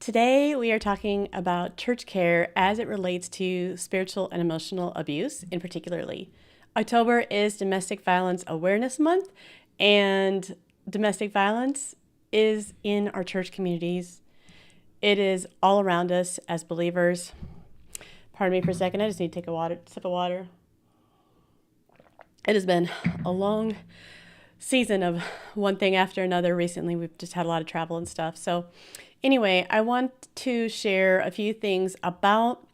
Today, we are talking about church care as it relates to spiritual and emotional abuse, in particularly. October is Domestic Violence Awareness Month, and domestic violence is in our church communities. It is all around us as believers. Pardon me for a second, I just need to take a sip of water. It has been a long season of one thing after another recently. We've just had a lot of travel and stuff. So anyway, I want to share a few things about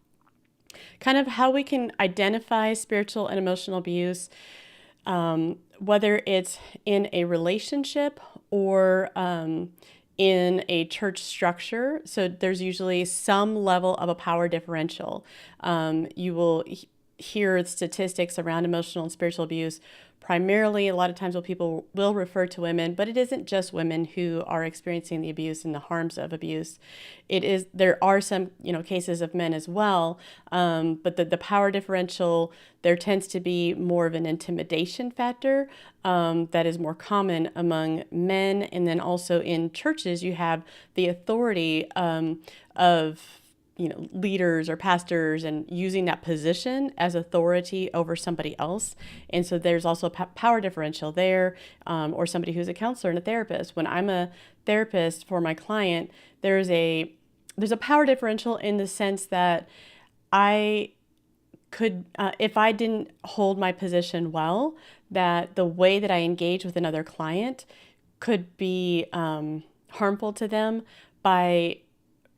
kind of how we can identify spiritual and emotional abuse, whether it's in a relationship or in a church structure. So there's usually some level of a power differential. You will hear statistics around emotional and spiritual abuse. Primarily, a lot of times people will refer to women, but it isn't just women who are experiencing the abuse and the harms of abuse. There are some cases of men as well, but the power differential, there tends to be more of an intimidation factor that is more common among men. And then also in churches, you have the authority of leaders or pastors and using that position as authority over somebody else. And so there's also a power differential there, or somebody who's a counselor and a therapist. When I'm a therapist for my client, there's a power differential in the sense that I could, if I didn't hold my position well, that the way that I engage with another client could be harmful to them by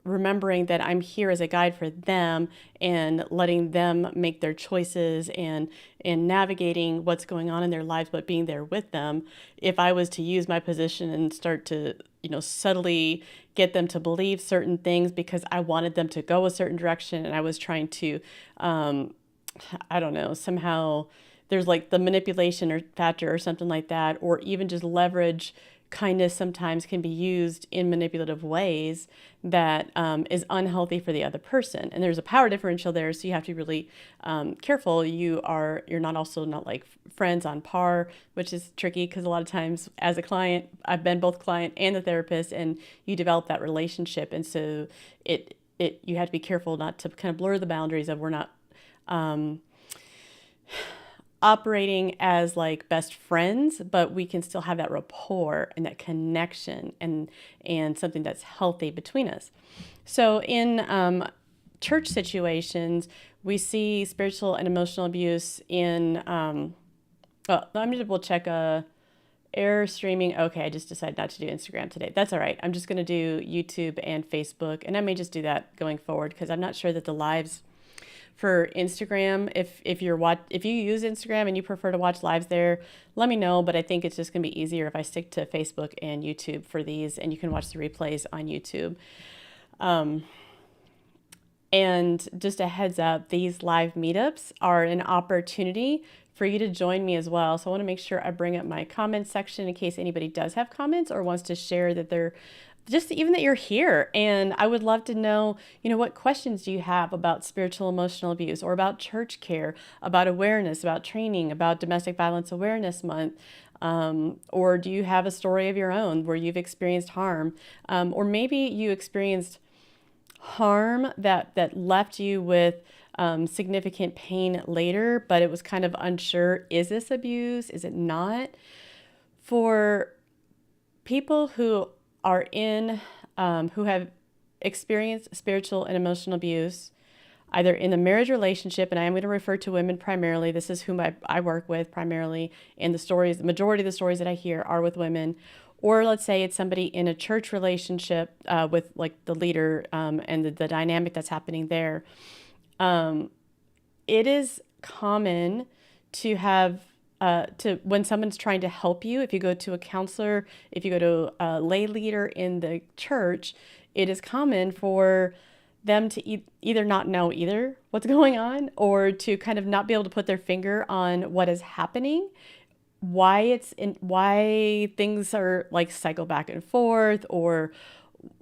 remembering that I'm here as a guide for them and letting them make their choices and navigating what's going on in their lives, but being there with them. If I was to use my position and start to, subtly get them to believe certain things because I wanted them to go a certain direction and I was trying to, somehow there's like the manipulation or factor or something like that, or even just leverage. Kindness sometimes can be used in manipulative ways that is unhealthy for the other person, and there's a power differential there. So you have to be really careful. You're not like friends on par, which is tricky because a lot of times as a client, I've been both client and the therapist, and you develop that relationship, and so you have to be careful not to kind of blur the boundaries of we're not operating as like best friends, but we can still have that rapport and that connection and something that's healthy between us. So in church situations, we see spiritual and emotional abuse in, I'm going to double check air streaming. Okay, I just decided not to do Instagram today. That's all right. I'm just going to do YouTube and Facebook, and I may just do that going forward because I'm not sure that the lives for Instagram, if you use Instagram and you prefer to watch lives there, let me know. But I think it's just going to be easier if I stick to Facebook and YouTube for these, and you can watch the replays on YouTube. And just a heads up, these live meetups are an opportunity for you to join me as well. So I want to make sure I bring up my comments section in case anybody does have comments or wants to share that they're just even that you're here. And I would love to know, what questions do you have about spiritual emotional abuse or about church care, about awareness, about training, about Domestic Violence Awareness Month? Or do you have a story of your own where you've experienced harm? Or maybe you experienced harm that left you with significant pain later, but it was kind of unsure, is this abuse? Is it not? For people who are who have experienced spiritual and emotional abuse, either in the marriage relationship, and I am going to refer to women primarily. This is whom I work with primarily, and the majority of the stories that I hear are with women. Or let's say it's somebody in a church relationship with like the leader and the dynamic that's happening there. It is common to have when someone's trying to help you, if you go to a counselor, if you go to a lay leader in the church, it is common for them to either not know either what's going on, or to kind of not be able to put their finger on what is happening, why things are like cycle back and forth, or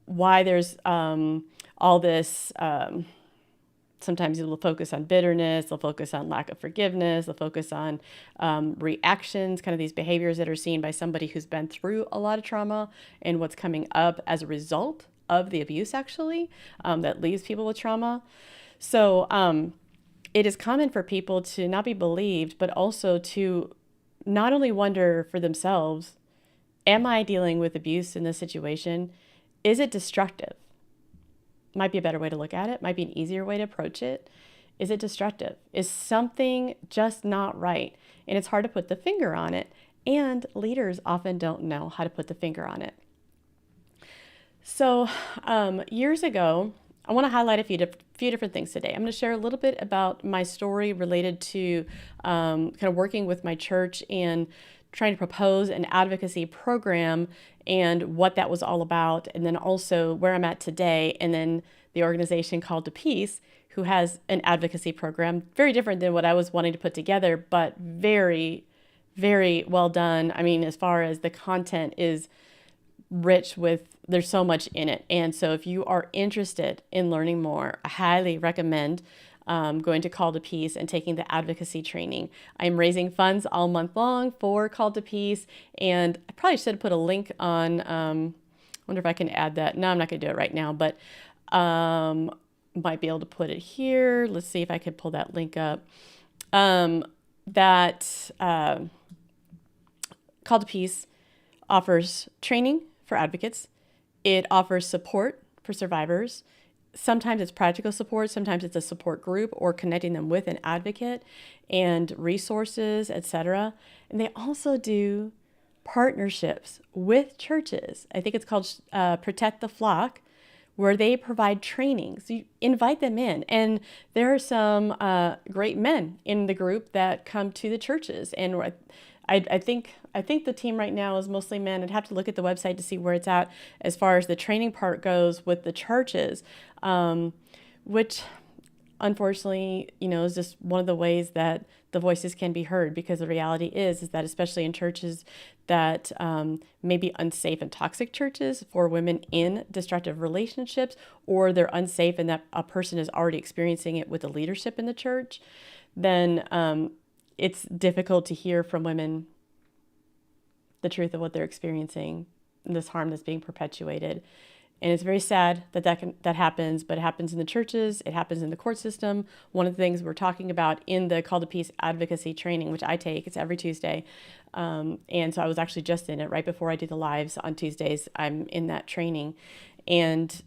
why there's all this. Sometimes they'll focus on bitterness, they'll focus on lack of forgiveness, they'll focus on reactions, kind of these behaviors that are seen by somebody who's been through a lot of trauma and what's coming up as a result of the abuse, actually, that leaves people with trauma. So it is common for people to not be believed, but also to not only wonder for themselves, am I dealing with abuse in this situation? Is it destructive? Might be a better way to look at it, might be an easier way to approach it. Is it destructive? Is something just not right? And it's hard to put the finger on it. And leaders often don't know how to put the finger on it. So years ago, I want to highlight a few different things today. I'm going to share a little bit about my story related to kind of working with my church and trying to propose an advocacy program and what that was all about, and then also where I'm at today, and then the organization Called to Peace, who has an advocacy program, very different than what I was wanting to put together, but very, very well done. I mean, as far as the content is rich with, there's so much in it. And so if you are interested in learning more, I highly recommend going to Call to Peace and taking the advocacy training. I'm raising funds all month long for Call to Peace, and I probably should have put a link on, wonder if I can add that. No, I'm not going to do it right now, but might be able to put it here. Let's see if I can pull that link up. That Call to Peace offers training for advocates. It offers support for survivors. Sometimes it's practical support, sometimes it's a support group or connecting them with an advocate and resources, etc. And they also do partnerships with churches. I think it's called Protect the Flock, where they provide training. So you invite them in. And there are some great men in the group that come to the churches. And I think the team right now is mostly men. I'd have to look at the website to see where it's at as far as the training part goes with the churches, which unfortunately, is just one of the ways that the voices can be heard, because the reality is that especially in churches that may be unsafe and toxic churches for women in destructive relationships, or they're unsafe and that a person is already experiencing it with the leadership in the church, then it's difficult to hear from women the truth of what they're experiencing, this harm that's being perpetuated. And it's very sad that happens, but it happens in the churches, it happens in the court system. One of the things we're talking about in the Call to Peace advocacy training, which I take, it's every Tuesday. And so I was actually just in it right before I do the lives on Tuesdays. I'm in that training. And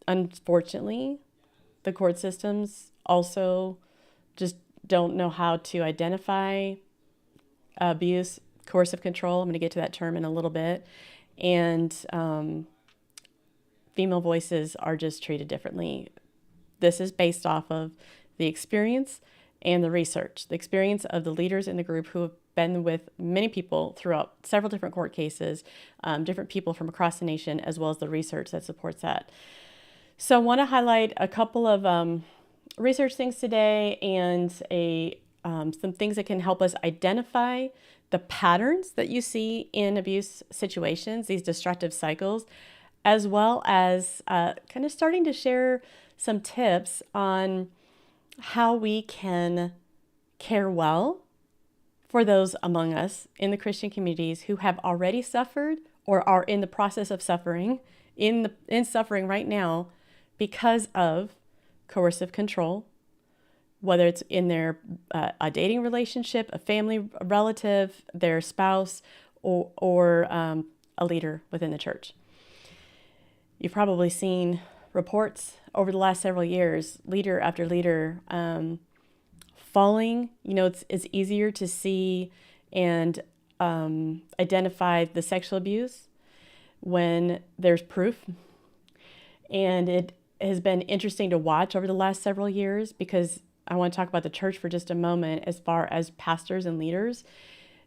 unfortunately, the court systems also just don't know how to identify abuse, coercive control. I'm going to get to that term in a little bit. And female voices are just treated differently. This is based off of the experience and the research, the experience of the leaders in the group who have been with many people throughout several different court cases, different people from across the nation, as well as the research that supports that. So I want to highlight a couple of research things today and some things that can help us identify the patterns that you see in abuse situations, these destructive cycles, as well as kind of starting to share some tips on how we can care well for those among us in the Christian communities who have already suffered or are in the process of suffering, in suffering right now because of coercive control, whether it's in their a dating relationship, a family relative, their spouse, or a leader within the church. You've probably seen reports over the last several years, leader after leader falling. It's easier to see and identify the sexual abuse when there's proof. And it has been interesting to watch over the last several years, because I want to talk about the church for just a moment as far as pastors and leaders.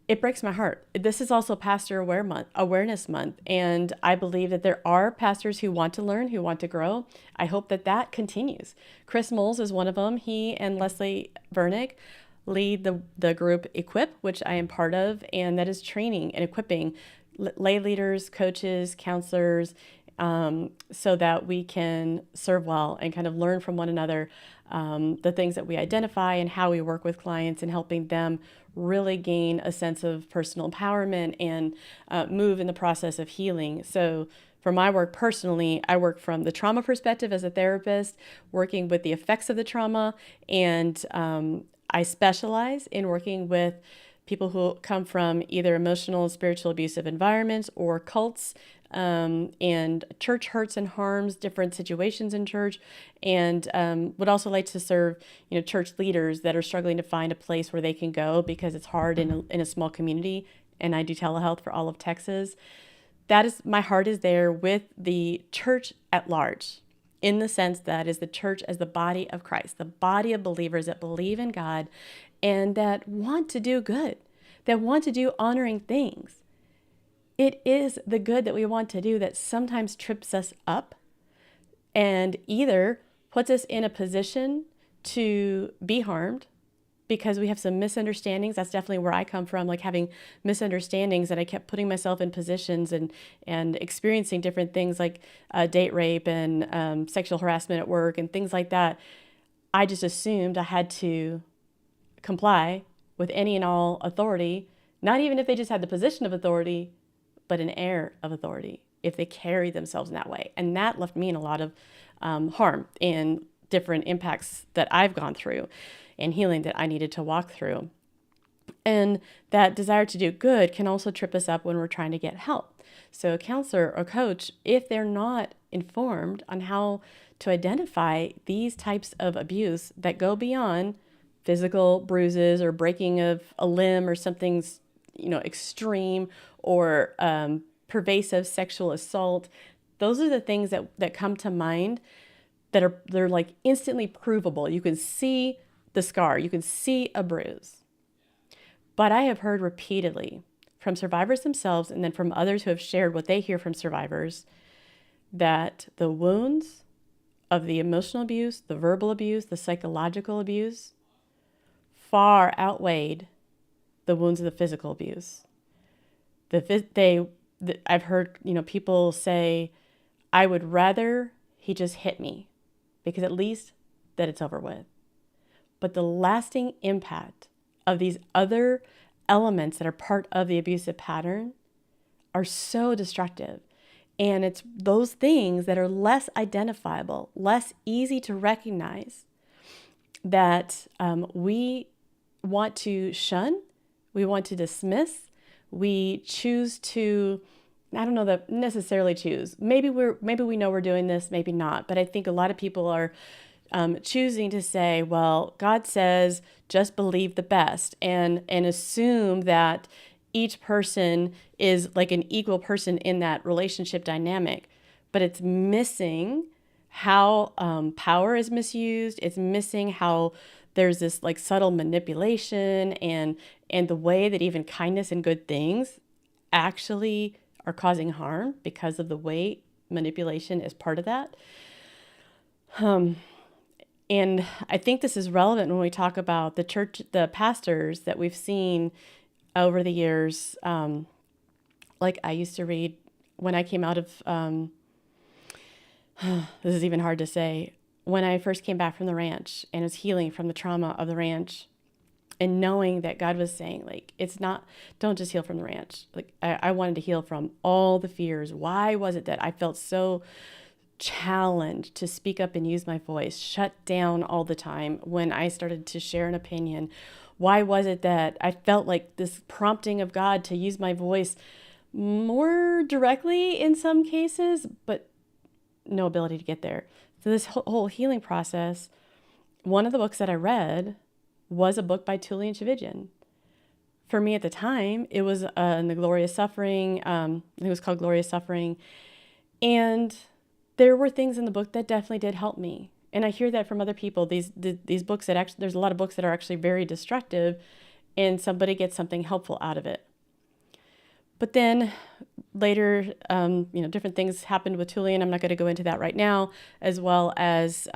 It breaks my heart. This is also Pastor Awareness Month, and I believe that there are pastors who want to learn, who want to grow. I hope that continues. Chris Moles is one of them. He and Leslie Vernick lead the group Equip, which I am part of, and that is training and equipping lay leaders, coaches, counselors, so that we can serve well and kind of learn from one another the things that we identify and how we work with clients and helping them really gain a sense of personal empowerment and move in the process of healing. So for my work personally, I work from the trauma perspective as a therapist, working with the effects of the trauma. And I specialize in working with people who come from either emotional and spiritual abusive environments or cults, and church hurts and harms, different situations in church, and would also like to serve, church leaders that are struggling to find a place where they can go because it's hard in a small community. And I do telehealth for all of Texas. That is, my heart is there with the church at large, in the sense that is the church as the body of Christ, the body of believers that believe in God and that want to do good, that want to do honoring things. It is the good that we want to do that sometimes trips us up and either puts us in a position to be harmed because we have some misunderstandings. That's definitely where I come from, like having misunderstandings, and I kept putting myself in positions and experiencing different things like date rape and sexual harassment at work and things like that. I just assumed I had to comply with any and all authority, not even if they just had the position of authority, but an air of authority, if they carry themselves in that way. And that left me in a lot of harm and different impacts that I've gone through and healing that I needed to walk through. And that desire to do good can also trip us up when we're trying to get help. So a counselor or coach, if they're not informed on how to identify these types of abuse that go beyond physical bruises or breaking of a limb or something's, extreme, or pervasive sexual assault, those are the things that come to mind they're like instantly provable. You can see the scar, you can see a bruise. But I have heard repeatedly from survivors themselves and then from others who have shared what they hear from survivors that the wounds of the emotional abuse, the verbal abuse, the psychological abuse far outweighed the wounds of the physical abuse. I've heard, people say, I would rather he just hit me because at least that it's over with. But the lasting impact of these other elements that are part of the abusive pattern are so destructive. And it's those things that are less identifiable, less easy to recognize, that we want to shun, we want to dismiss, we choose to, I don't know that necessarily choose. Maybe we know we're doing this, maybe not. But I think a lot of people are choosing to say, well, God says, just believe the best and assume that each person is like an equal person in that relationship dynamic. But it's missing how power is misused. It's missing how there's this like subtle manipulation and the way that even kindness and good things actually are causing harm because of the way manipulation is part of that. And I think this is relevant when we talk about the church, the pastors that we've seen over the years. Like I used to read when I came out of, this is even hard to say, when I first came back from the ranch and was healing from the trauma of the ranch and knowing that God was saying, like, it's not, don't just heal from the ranch. Like I wanted to heal from all the fears. Why was it that I felt so challenged to speak up and use my voice, shut down all the time when I started to share an opinion? Why was it that I felt like this prompting of God to use my voice more directly in some cases, but no ability to get there? So this whole healing process, one of the books that I read was a book by Tullian Tchividjian. For me at the time, it was The Glorious Suffering. It was called Glorious Suffering. And there were things in the book that definitely did help me. And I hear that from other people. These books that actually, there's a lot of books that are actually very destructive and somebody gets something helpful out of it. But then later, different things happened with Tullian. I'm not going to go into that right now, as well as,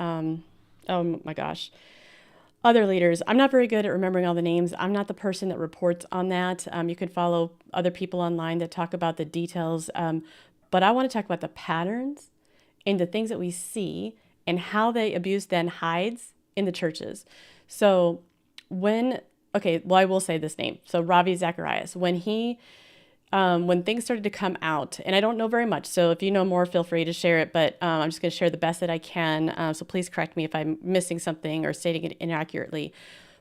other leaders. I'm not very good at remembering all the names. I'm not the person that reports on that. You can follow other people online that talk about the details. But I want to talk about the patterns and the things that we see and how the abuse then hides in the churches. So I will say this name. So Ravi Zacharias, when he when things started to come out, and I don't know very much, so if you know more, feel free to share it, but I'm just going to share the best that I can. So please correct me if I'm missing something or stating it inaccurately.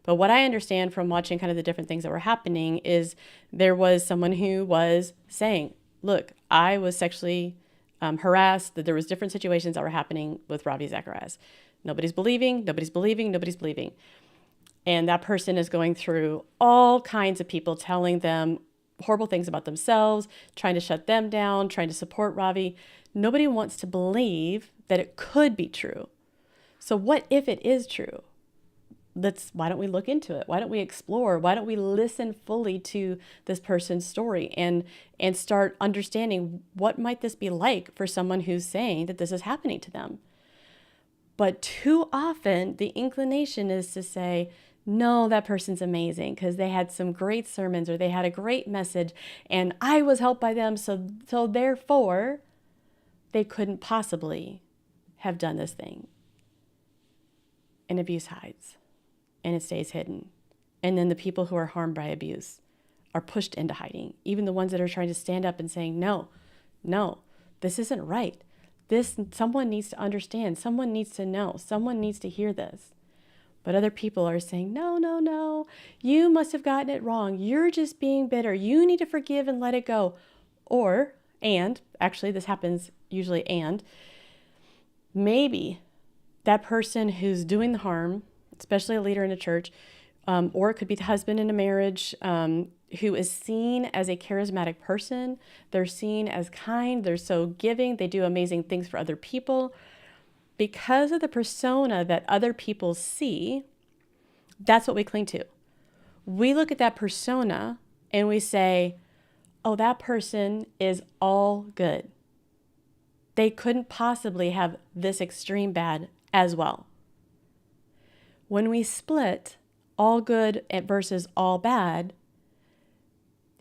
But what I understand from watching kind of the different things that were happening is there was someone who was saying, look, I was sexually harassed, that there was different situations that were happening with Ravi Zacharias. Nobody's believing, nobody's believing, nobody's believing. And that person is going through all kinds of people telling them horrible things about themselves, trying to shut them down, trying to support Ravi. Nobody wants to believe that it could be true. So what if it is true? Why don't we look into it? Why don't we explore? Why don't we listen fully to this person's story and start understanding what might this be like for someone who's saying that this is happening to them? But too often the inclination is to say, no, that person's amazing because they had some great sermons or they had a great message and I was helped by them. So therefore they couldn't possibly have done this thing. And abuse hides and it stays hidden. And then the people who are harmed by abuse are pushed into hiding. Even the ones that are trying to stand up and saying, no, this isn't right. Someone needs to understand. Someone needs to know. Someone needs to hear this. But other people are saying, no, you must have gotten it wrong. You're just being bitter. You need to forgive and let it go. Actually this happens usually, maybe that person who's doing the harm, especially a leader in a church, or it could be the husband in a marriage, who is seen as a charismatic person. They're seen as kind. They're so giving. They do amazing things for other people. Because of the persona that other people see, that's what we cling to. We look at that persona and we say, oh, that person is all good. They couldn't possibly have this extreme bad as well. When we split all good versus all bad,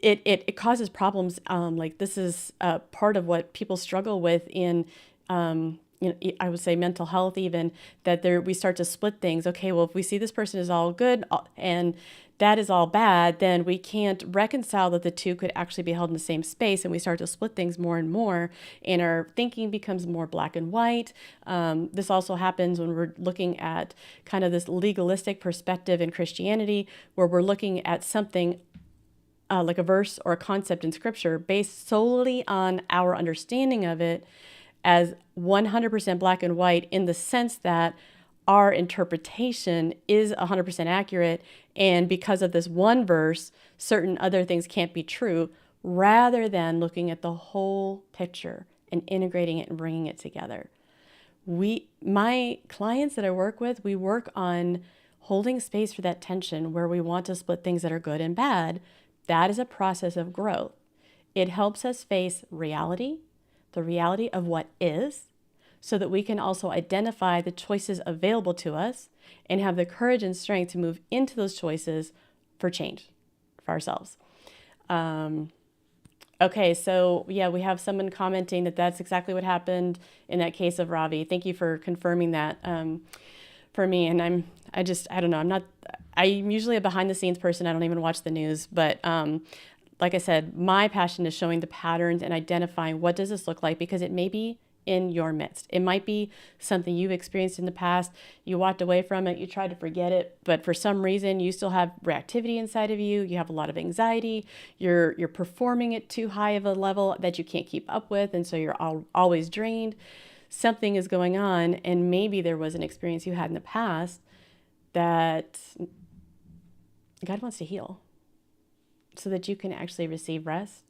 it causes problems. Like this is part of what people struggle with in, I would say mental health, even that we start to split things. Okay, well, if we see this person is all good and that is all bad, then we can't reconcile that the two could actually be held in the same space, and we start to split things more and more, and our thinking becomes more black and white. This also happens when we're looking at kind of this legalistic perspective in Christianity, where we're looking at something like a verse or a concept in Scripture based solely on our understanding of it as 100% black and white, in the sense that our interpretation is 100% accurate, and because of this one verse, certain other things can't be true, rather than looking at the whole picture and integrating it and bringing it together. My clients that I work with, we work on holding space for that tension where we want to split things that are good and bad. That is a process of growth. It helps us face reality, the reality of what is, so that we can also identify the choices available to us and have the courage and strength to move into those choices for change for ourselves. Okay, so yeah, we have someone commenting that that's exactly what happened in that case of Ravi. Thank you for confirming that for me. And I'm usually a behind the scenes person. I don't even watch the news, but like I said, my passion is showing the patterns and identifying what does this look like, because it may be in your midst. It might be something you've experienced in the past. You walked away from it, you tried to forget it, but for some reason you still have reactivity inside of you. You have a lot of anxiety. You're performing at too high of a level that you can't keep up with, and so you're always drained. Something is going on, and maybe there was an experience you had in the past that God wants to heal, so that you can actually receive rest,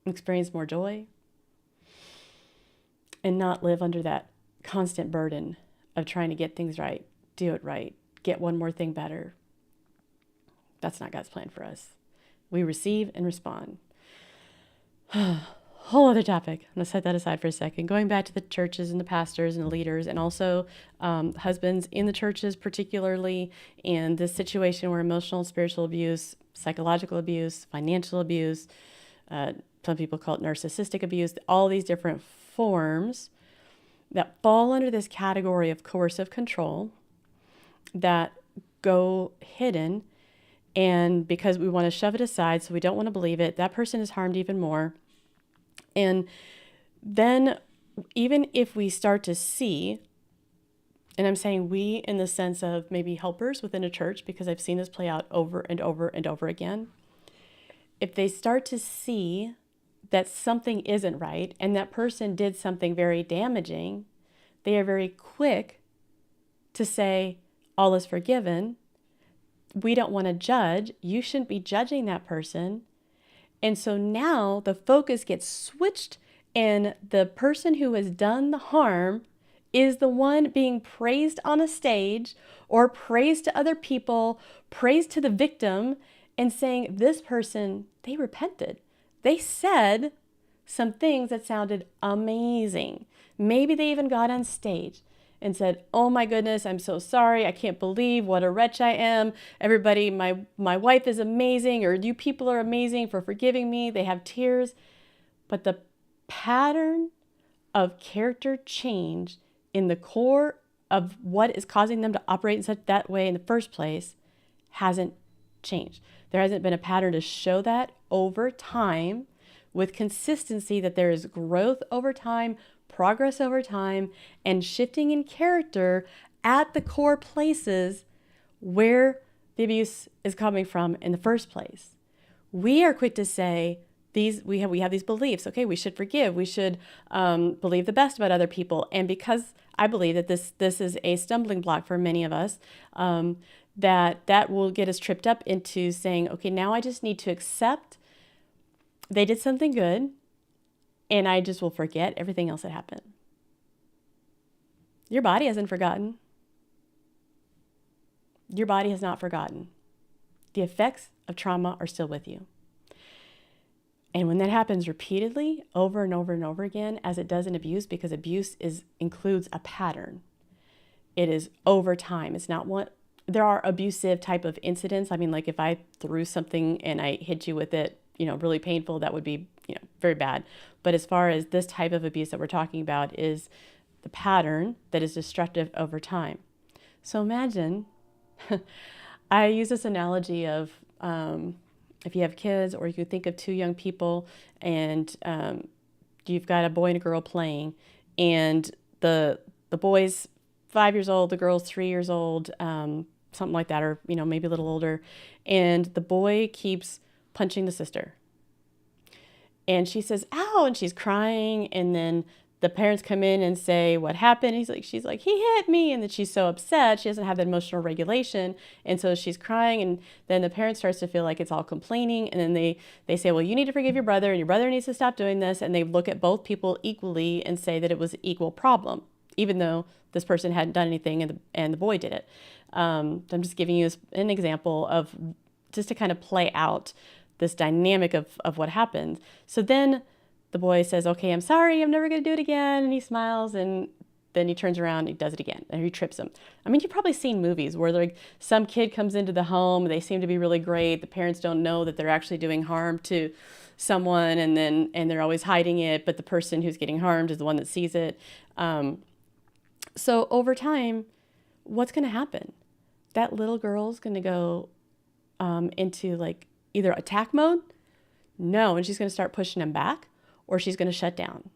experience more joy, and not live under that constant burden of trying to get things right, do it right, get one more thing better. That's not God's plan for us. We receive and respond. Whole other topic. I'm going to set that aside for a second. Going back to the churches and the pastors and the leaders, and also husbands in the churches particularly, and this situation where emotional and spiritual abuse, psychological abuse, financial abuse, some people call it narcissistic abuse, all these different forms that fall under this category of coercive control that go hidden And because we want to shove it aside, so we don't want to believe it, that person is harmed even more. And then even if we start to see, and I'm saying we in the sense of maybe helpers within a church, because I've seen this play out over and over and over again. If they start to see that something isn't right and that person did something very damaging, they are very quick to say, all is forgiven. We don't want to judge. You shouldn't be judging that person. And so now the focus gets switched, and the person who has done the harm is the one being praised on a stage or praised to other people, praised to the victim, and saying this person, they repented. They said some things that sounded amazing. Maybe they even got on stage and said, oh my goodness, I'm so sorry. I can't believe what a wretch I am. Everybody, my wife is amazing, or you people are amazing for forgiving me. They have tears. But the pattern of character change in the core of what is causing them to operate in such that way in the first place hasn't changed. There hasn't been a pattern to show that over time with consistency, that there is growth over time, progress over time, and shifting in character at the core places where the abuse is coming from in the first place. We are quick to say, we have these beliefs. Okay, we should forgive. We should believe the best about other people. And because I believe that this is a stumbling block for many of us, that will get us tripped up into saying, okay, now I just need to accept they did something good, and I just will forget everything else that happened. Your body hasn't forgotten. Your body has not forgotten. The effects of trauma are still with you. And when that happens repeatedly, over and over and over again, as it does in abuse, because abuse includes a pattern. It is over time. It's not one. There are abusive type of incidents. I mean, like if I threw something and I hit you with it, really painful, that would be, very bad. But as far as this type of abuse that we're talking about is the pattern that is destructive over time. So imagine, I use this analogy of, if you have kids, or you could think of two young people, and you've got a boy and a girl playing, and the boy's 5 years old, the girl's 3 years old, something like that, or maybe a little older, and the boy keeps punching the sister, and she says, "Ow!" and she's crying, and then the parents come in and say, "What happened?" She's like, "He hit me," and then she's so upset, she doesn't have that emotional regulation, and so she's crying, and then the parent starts to feel like it's all complaining, and then they say, "Well, you need to forgive your brother, and your brother needs to stop doing this," and they look at both people equally and say that it was an equal problem, even though this person hadn't done anything and the boy did it. I'm just giving you an example of just to kind of play out this dynamic of what happened. So then the boy says, "Okay, I'm sorry, I'm never going to do it again." And he smiles, and then he turns around and he does it again, and he trips him. I mean, you've probably seen movies where like some kid comes into the home, they seem to be really great. The parents don't know that they're actually doing harm to someone, and they're always hiding it, but the person who's getting harmed is the one that sees it. So over time, what's going to happen? That little girl's going to go into like either attack mode, and she's going to start pushing him back, or she's going to shut down.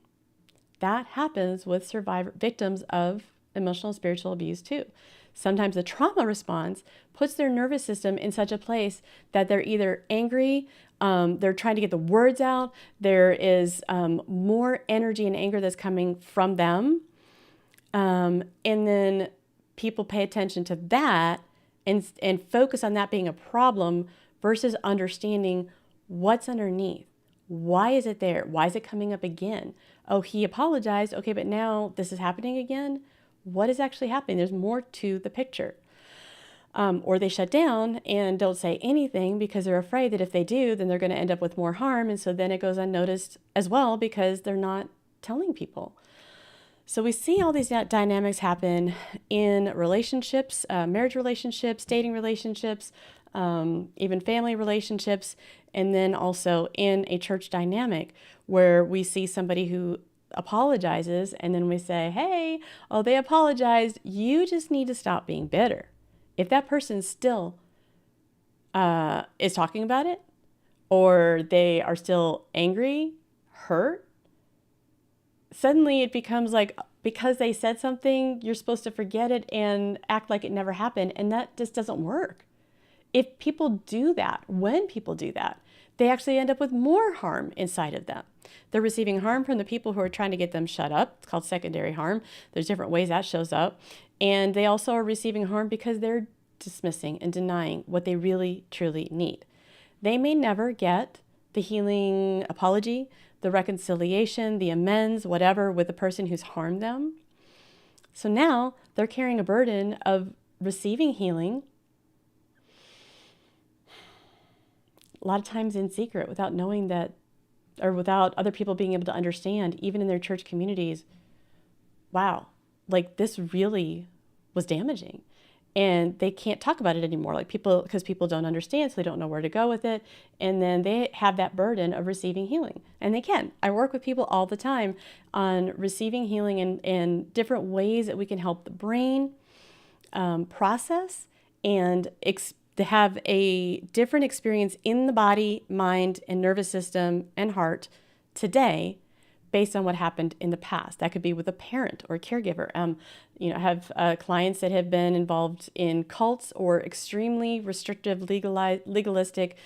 That happens with victims of emotional and spiritual abuse too. Sometimes the trauma response puts their nervous system in such a place that they're either angry, they're trying to get the words out, there is more energy and anger that's coming from them, and then people pay attention to that and focus on that being a problem versus understanding what's underneath. Why is it there? Why is it coming up again? Oh, he apologized. Okay, but now this is happening again. What is actually happening? There's more to the picture. Or they shut down and don't say anything because they're afraid that if they do, then they're going to end up with more harm. And so then it goes unnoticed as well because they're not telling people. So we see all these dynamics happen in relationships, marriage relationships, dating relationships, even family relationships, and then also in a church dynamic where we see somebody who apologizes and then we say, "Hey, oh, they apologized. You just need to stop being bitter." If that person's still is talking about it, or they are still angry, hurt, suddenly it becomes like, because they said something, you're supposed to forget it and act like it never happened. And that just doesn't work. If people do that, when people do that, they actually end up with more harm inside of them. They're receiving harm from the people who are trying to get them shut up. It's called secondary harm. There's different ways that shows up. And they also are receiving harm because they're dismissing and denying what they really, truly need. They may never get the healing apology, the reconciliation, the amends, whatever, with the person who's harmed them. So now they're carrying a burden of receiving healing, a lot of times in secret, without knowing that, or without other people being able to understand, even in their church communities, wow, like this really was damaging. And they can't talk about it anymore, like people, because people don't understand, so they don't know where to go with it. And then they have that burden of receiving healing. And they can. I work with people all the time on receiving healing and different ways that we can help the brain process and to have a different experience in the body, mind, and nervous system and heart today based on what happened in the past. That could be with a parent or a caregiver. I have clients that have been involved in cults or extremely restrictive, legalistic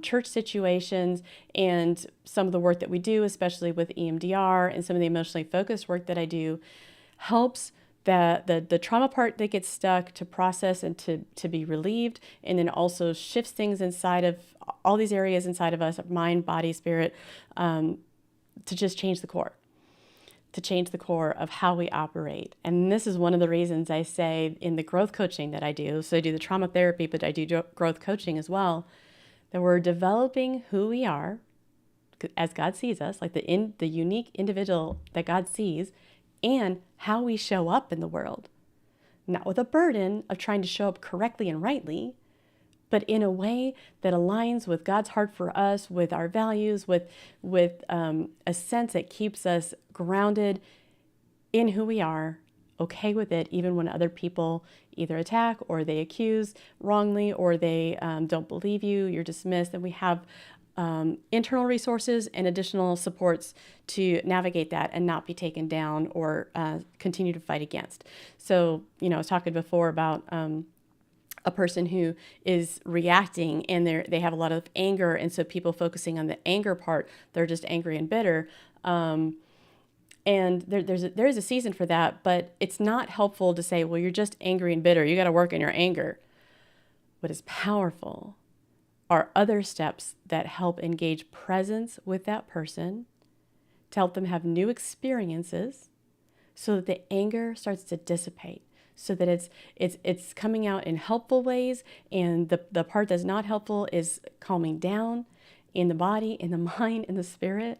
church situations. And some of the work that we do, especially with EMDR and some of the emotionally focused work that I do, helps the trauma part that gets stuck to process and to be relieved, and then also shifts things inside of all these areas inside of us, mind, body, spirit, to just change the core, of how we operate. And this is one of the reasons I say in the growth coaching that I do, so I do the trauma therapy, but I do growth coaching as well, that we're developing who we are as God sees us, like the unique individual that God sees, and how we show up in the world. Not with a burden of trying to show up correctly and rightly, but in a way that aligns with God's heart for us, with our values, with a sense that keeps us grounded in who we are, okay with it, even when other people either attack or they accuse wrongly, or they don't believe you, you're dismissed. And we have internal resources and additional supports to navigate that and not be taken down or continue to fight against. So, I was talking before about a person who is reacting and they have a lot of anger, and so people focusing on the anger part, they're just angry and bitter. And there is a season for that, but it's not helpful to say, well, you're just angry and bitter, you got to work on your anger. What is powerful are other steps that help engage presence with that person, to help them have new experiences so that the anger starts to dissipate, so that it's coming out in helpful ways, and the part that's not helpful is calming down in the body, in the mind, in the spirit,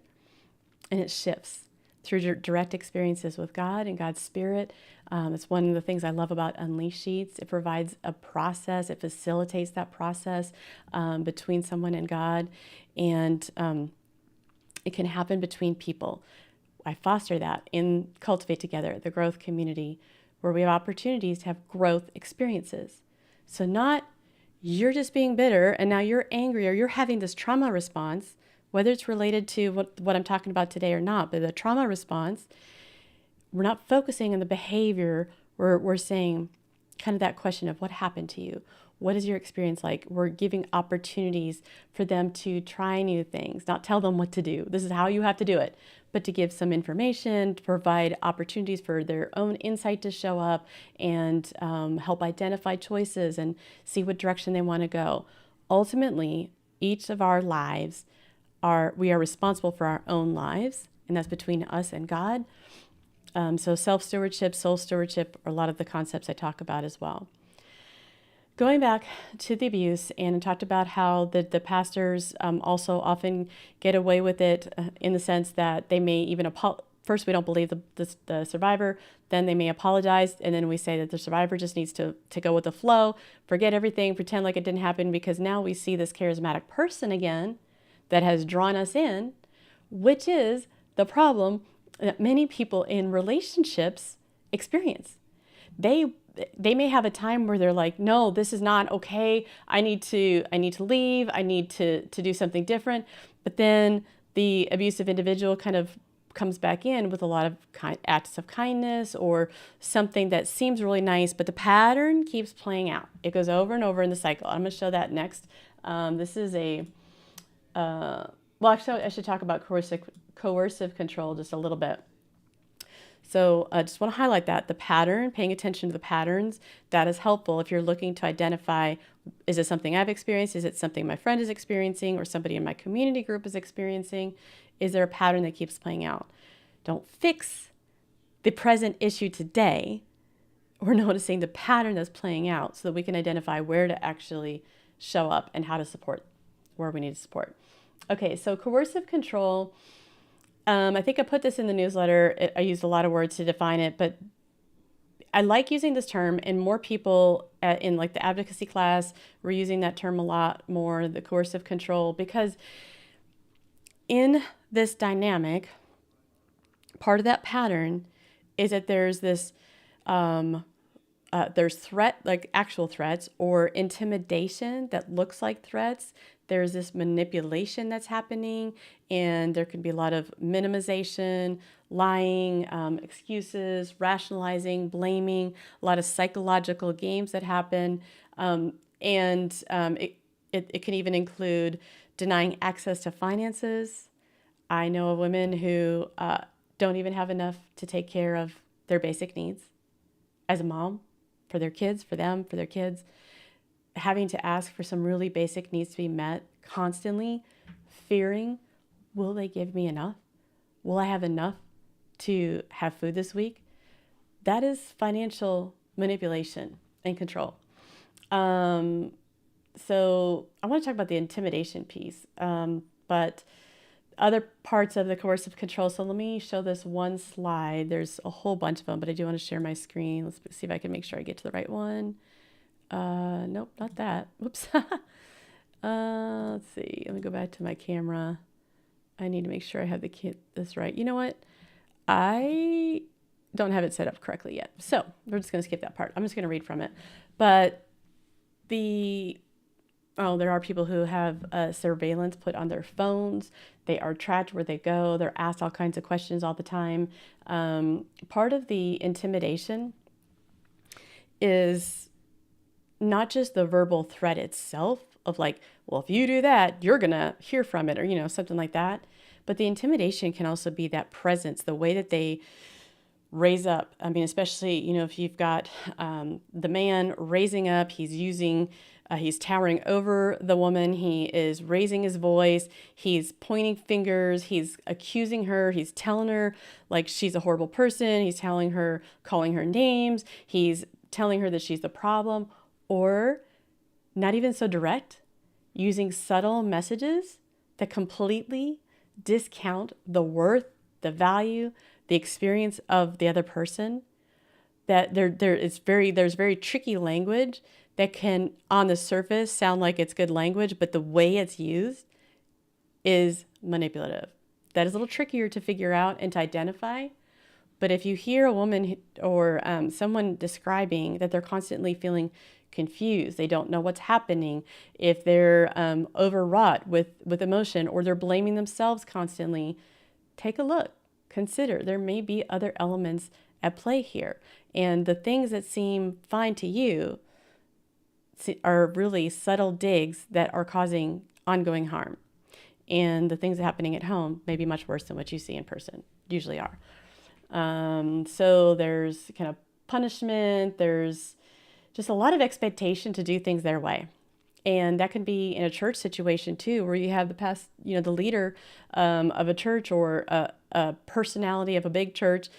and it shifts through direct experiences with God and God's Spirit. It's one of the things I love about Unleash Sheets. It provides a process. It facilitates that process between someone and God, and it can happen between people. I foster that in Cultivate Together, the growth community, where we have opportunities to have growth experiences. So not you're just being bitter and now you're angry or you're having this trauma response, whether it's related to what I'm talking about today or not, but the trauma response, we're not focusing on the behavior. We're saying kind of that question of what happened to you? What is your experience like? We're giving opportunities for them to try new things, not tell them what to do. This is how you have to do it, but to give some information, to provide opportunities for their own insight to show up and help identify choices and see what direction they want to go. Ultimately, each of our lives we are responsible for our own lives, and that's between us and God. So self-stewardship, soul stewardship are a lot of the concepts I talk about as well. Going back to the abuse, and I talked about how the pastors also often get away with it in the sense that they may even first we don't believe the survivor, then they may apologize, and then we say that the survivor just needs to go with the flow, forget everything, pretend like it didn't happen, because now we see this charismatic person again that has drawn us in, which is the problem that many people in relationships experience. They they may have a time where they're like, no, this is not okay. I need to leave. I need to do something different. But then the abusive individual kind of comes back in with a lot of acts of kindness or something that seems really nice, but the pattern keeps playing out. It goes over and over in the cycle. I'm going to show that next. This is a, well, actually, I should talk about coercive control just a little bit. So I just want to highlight that the pattern, paying attention to the patterns, that is helpful if you're looking to identify, is it something I've experienced? Is it something my friend is experiencing or somebody in my community group is experiencing? Is there a pattern that keeps playing out? Don't fix the present issue today. We're noticing the pattern that's playing out so that we can identify where to actually show up and how to support where we need to support. Okay, so coercive control. I think I put this in the newsletter. I used a lot of words to define it, but I like using this term, and more people in like the advocacy class were using that term a lot more, the coercive control, because in this dynamic, part of that pattern is that there's this, there's threat, like actual threats, or intimidation that looks like threats. There's this manipulation that's happening, and there can be a lot of minimization, lying, excuses, rationalizing, blaming, a lot of psychological games that happen. It can even include denying access to finances. I know of women who don't even have enough to take care of their basic needs as a mom, for their kids, for them, for their kids. Having to ask for some really basic needs to be met constantly, fearing, will they give me enough? Will I have enough to have food this week? That is financial manipulation and control. So I want to talk about the intimidation piece, but other parts of the coercive control. So let me show this one slide. There's a whole bunch of them, but I do want to share my screen. Let's see if I can make sure I get to the right one. Nope, not that. Whoops. Let's see. Let me go back to my camera. I need to make sure I have this right. You know what? I don't have it set up correctly yet. So we're just going to skip that part. I'm just going to read from it. But there are people who have surveillance put on their phones. They are tracked where they go. They're asked all kinds of questions all the time. Part of the intimidation is not just the verbal threat itself of like, well, if you do that, you're going to hear from it, or, something like that. But the intimidation can also be that presence, the way that they raise up. I mean, especially, if you've got the man raising up, he's towering over the woman. He is raising his voice. He's pointing fingers. He's accusing her. He's telling her like she's a horrible person. He's calling her names. He's telling her that she's the problem, or not even so direct, using subtle messages that completely discount the worth, the value, the experience of the other person. That there's very tricky language that can, on the surface, sound like it's good language, but the way it's used is manipulative. That is a little trickier to figure out and to identify. But if you hear a woman or someone describing that they're constantly feeling confused, they don't know what's happening, if they're overwrought with emotion, or they're blaming themselves constantly, take a look. Consider there may be other elements at play here. And the things that seem fine to you are really subtle digs that are causing ongoing harm. And the things happening at home may be much worse than what you see in person, usually are. So there's kind of punishment, there's just a lot of expectation to do things their way. And that can be in a church situation too, where you have the leader of a church, or a personality of a big church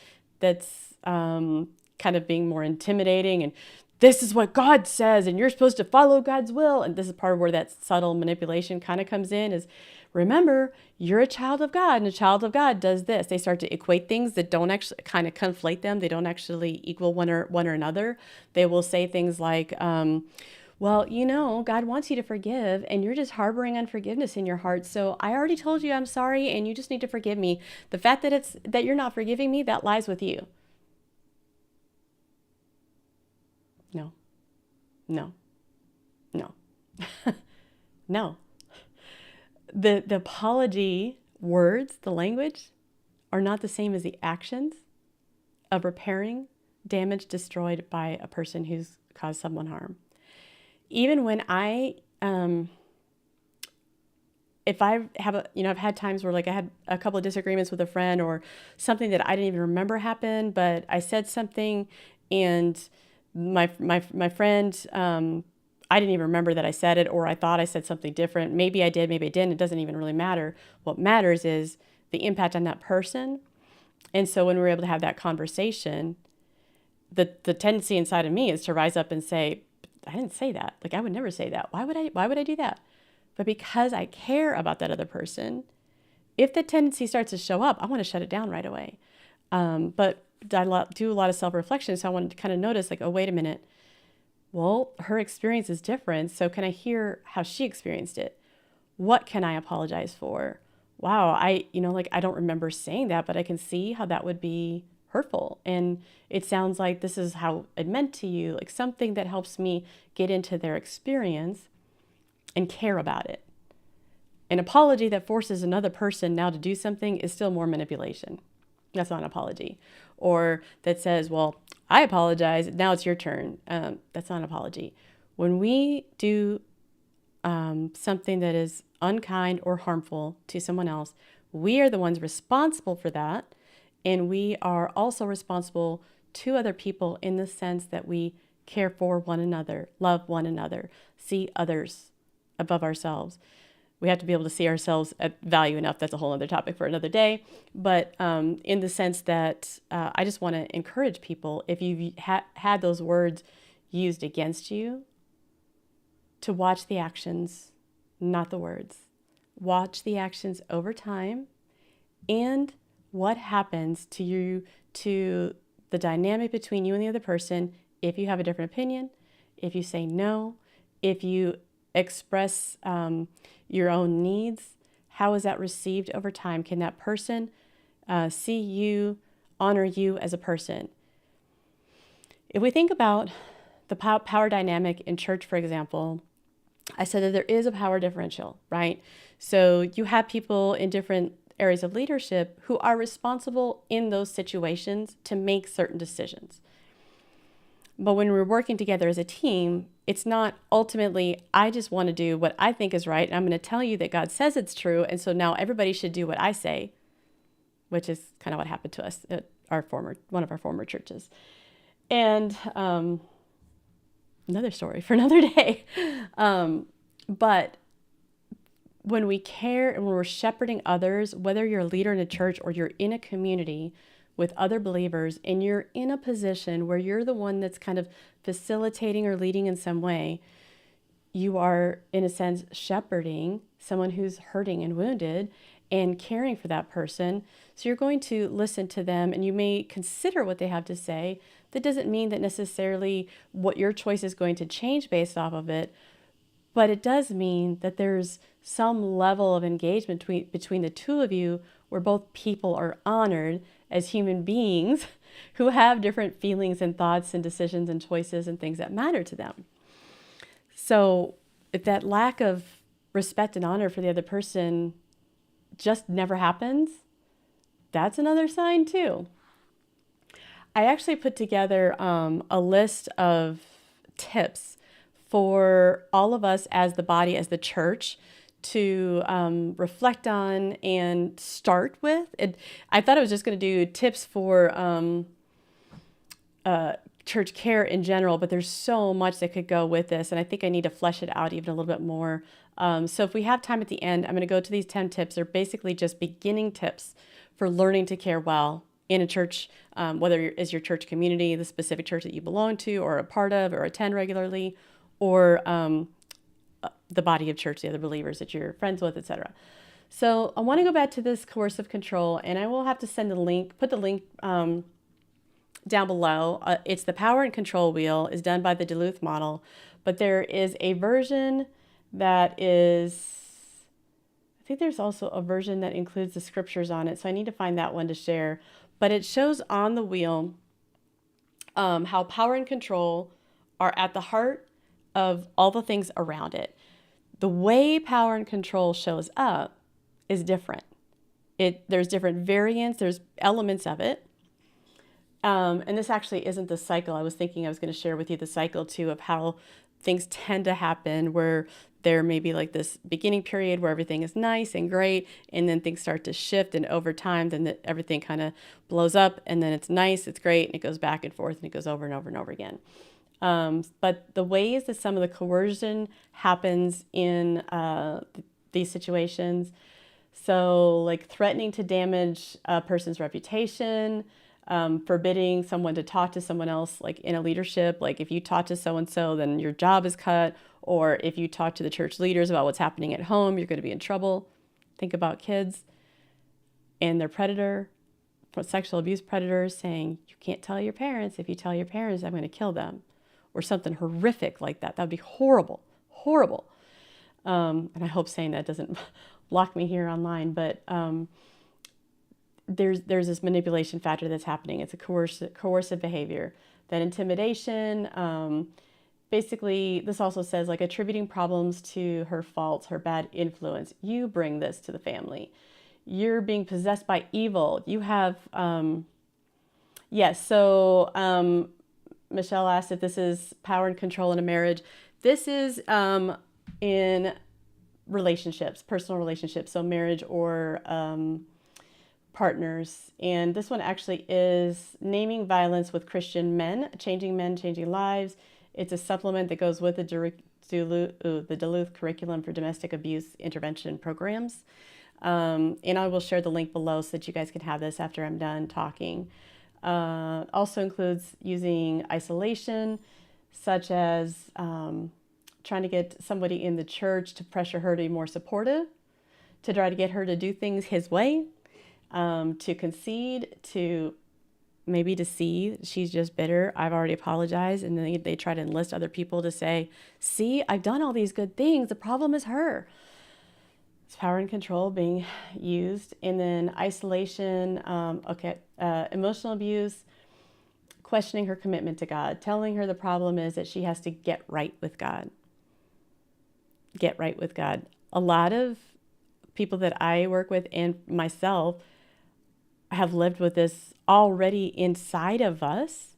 that's kind of being more intimidating, and this is what God says, and you're supposed to follow God's will. And this is part of where that subtle manipulation kind of comes in, is remember, you're a child of God, and a child of God does this. They start to equate things that don't actually, kind of conflate them. They don't actually equal one or another. They will say things like, well, God wants you to forgive, and you're just harboring unforgiveness in your heart. So I already told you I'm sorry, and you just need to forgive me. The fact that you're not forgiving me, that lies with you. No, no, no, no. The apology words, the language, are not the same as the actions of repairing damage destroyed by a person who's caused someone harm. Even when if I have I've had times where like I had a couple of disagreements with a friend or something that I didn't even remember happened, but I said something and my friend, I didn't even remember that I said it, or I thought I said something different. Maybe I did, maybe I didn't. It doesn't even really matter. What matters is the impact on that person. And so when we're able to have that conversation, the tendency inside of me is to rise up and say, I didn't say that. Like, I would never say that. Why would I do that? But because I care about that other person, if the tendency starts to show up, I want to shut it down right away. But I do a lot of self-reflection. So I wanted to kind of notice like, oh, wait a minute. Well, her experience is different. So can I hear how she experienced it? What can I apologize for? Wow, I don't remember saying that, but I can see how that would be hurtful. And it sounds like this is how it meant to you, like something that helps me get into their experience and care about it. An apology that forces another person now to do something is still more manipulation. That's not an apology. Or that says, well, I apologize, now it's your turn. That's not an apology. When we do something that is unkind or harmful to someone else, we are the ones responsible for that. And we are also responsible to other people in the sense that we care for one another, love one another, see others above ourselves. We have to be able to see ourselves at value enough. That's a whole other topic for another day. But in the sense that I just want to encourage people, if you've had those words used against you, to watch the actions, not the words. Watch the actions over time and what happens to you, to the dynamic between you and the other person if you have a different opinion, if you say no, if you express your own needs. How is that received over time? Can that person see you, honor you as a person? If we think about the power dynamic in church, for example, I said that there is a power differential, right? So you have people in different areas of leadership who are responsible in those situations to make certain decisions. But when we're working together as a team, it's not ultimately, I just want to do what I think is right, and I'm going to tell you that God says it's true, and so now everybody should do what I say, which is kind of what happened to us at one of our former churches. And another story for another day. But when we care and when we're shepherding others, whether you're a leader in a church or you're in a community with other believers and you're in a position where you're the one that's kind of facilitating or leading in some way, you are, in a sense, shepherding someone who's hurting and wounded and caring for that person. So you're going to listen to them and you may consider what they have to say. That doesn't mean that necessarily what your choice is going to change based off of it, but it does mean that there's some level of engagement between the two of you where both people are honored as human beings who have different feelings and thoughts and decisions and choices and things that matter to them. So if that lack of respect and honor for the other person just never happens, that's another sign too. I actually put together a list of tips for all of us as the body, as the church, to reflect on and start with. I thought I was just going to do tips for church care in general, but there's so much that could go with this, and I think I need to flesh it out even a little bit more. So if we have time at the end, I'm going to go to these 10 tips. They're basically just beginning tips for learning to care well in a church, whether it's your church community, the specific church that you belong to or a part of or attend regularly, or the body of church, the other believers that you're friends with, etc. So I want to go back to this coercive control, and I will have to put the link down below. It's the Power and Control Wheel, is done by the Duluth model, but there is a version that is, I think there's also a version that includes the scriptures on it, so I need to find that one to share. But it shows on the wheel how power and control are at the heart of all the things around it. The way power and control shows up is different. There's different variants, there's elements of it. And this actually isn't the cycle. I was thinking I was going to share with you the cycle too of how things tend to happen, where there may be like this beginning period where everything is nice and great, and then things start to shift, and over time then everything kind of blows up, and then it's nice, it's great, and it goes back and forth, and it goes over and over and over again. But the ways that some of the coercion happens in these situations, so like threatening to damage a person's reputation, forbidding someone to talk to someone else, like in a leadership, like if you talk to so-and-so, then your job is cut, or if you talk to the church leaders about what's happening at home, you're going to be in trouble. Think about kids and their predator, sexual abuse predators saying, you can't tell your parents. If you tell your parents, I'm going to kill them, or something horrific like that. That would be horrible, horrible. And I hope saying that doesn't block me here online, but there's this manipulation factor that's happening. It's a coercive behavior, that intimidation. Basically, this also says like attributing problems to her faults, her bad influence. You bring this to the family. You're being possessed by evil. You have, yes. So Michelle asked if this is power and control in a marriage. This is in relationships, personal relationships, so marriage or partners. And this one actually is Naming Violence with Christian Men, Changing Men, Changing Lives. It's a supplement that goes with the Duluth Curriculum for Domestic Abuse Intervention Programs. And I will share the link below so that you guys can have this after I'm done talking. Also includes using isolation, such as trying to get somebody in the church to pressure her to be more supportive, to try to get her to do things his way, to concede, to maybe to see she's just bitter. I've already apologized. And then they try to enlist other people to say, see, I've done all these good things. The problem is her. It's power and control being used. And then isolation, emotional abuse, questioning her commitment to God, telling her the problem is that she has to get right with God. Get right with God. A lot of people that I work with and myself have lived with this already inside of us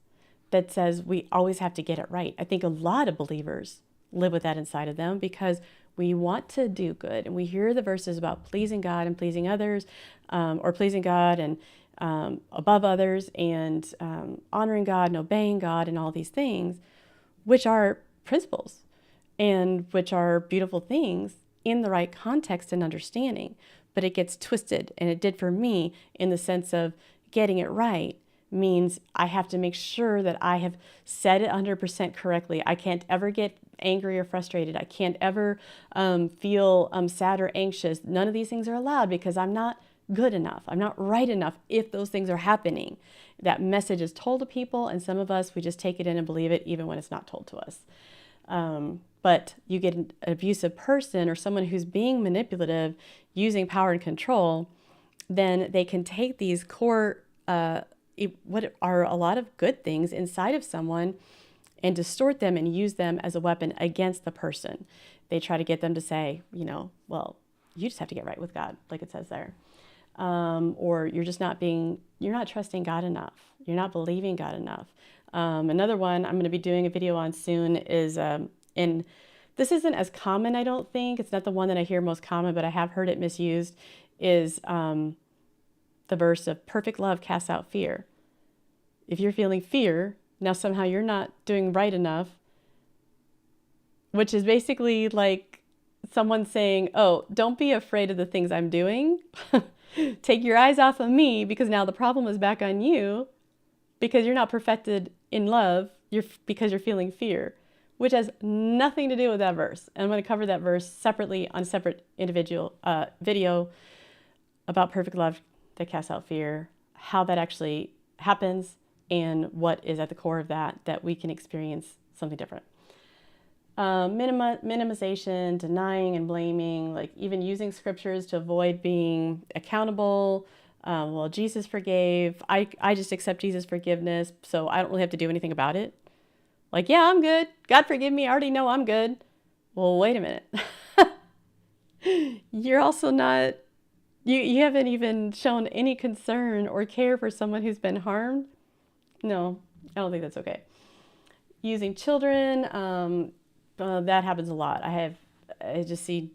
that says we always have to get it right. I think a lot of believers live with that inside of them because we want to do good, and we hear the verses about pleasing God and pleasing others, or pleasing God and above others, and honoring God and obeying God and all these things, which are principles and which are beautiful things in the right context and understanding. But it gets twisted, and it did for me, in the sense of getting it right means I have to make sure that I have said it 100% correctly. I can't ever get angry or frustrated. I can't ever feel sad or anxious. None of these things are allowed because I'm not good enough. I'm not right enough if those things are happening. That message is told to people, and some of us, we just take it in and believe it even when it's not told to us. But you get an abusive person or someone who's being manipulative using power and control, then they can take these core, what are a lot of good things inside of someone, and distort them and use them as a weapon against the person. They try to get them to say, well, you just have to get right with God, like it says there. Or you're not trusting God enough. You're not believing God enough. Another one I'm going to be doing a video on soon is, and this isn't as common, I don't think. It's not the one that I hear most common, but I have heard it misused, is the verse of perfect love casts out fear. If you're feeling fear, now somehow you're not doing right enough, which is basically like someone saying, oh, don't be afraid of the things I'm doing. Take your eyes off of me, because now the problem is back on you because you're not perfected in love, because you're feeling fear, which has nothing to do with that verse. And I'm going to cover that verse separately on a separate individual video about perfect love that casts out fear, how that actually happens, and what is at the core of that we can experience something different. Minimization, denying and blaming, like even using scriptures to avoid being accountable. Well, Jesus forgave. I just accept Jesus' forgiveness, so I don't really have to do anything about it. Like, yeah, I'm good. God forgive me. I already know I'm good. Well, wait a minute. You're also not, you haven't even shown any concern or care for someone who's been harmed. No, I don't think that's okay. Using children, that happens a lot. I just see,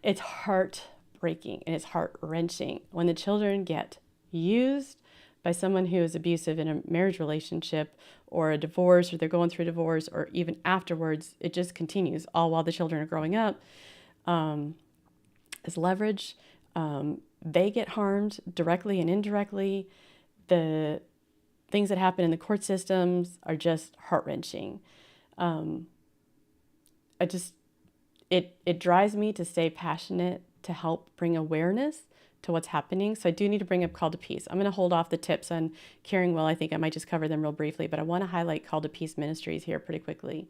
it's heartbreaking and it's heart wrenching when the children get used by someone who is abusive in a marriage relationship or a divorce, or they're going through a divorce, or even afterwards. It just continues all while the children are growing up as leverage. They get harmed directly and indirectly. The things that happen in the court systems are just heart-wrenching. I just it drives me to stay passionate to help bring awareness to what's happening. So I do need to bring up Call to Peace. I'm going to hold off the tips on caring well. I think I might just cover them real briefly, but I want to highlight Call to Peace Ministries here pretty quickly.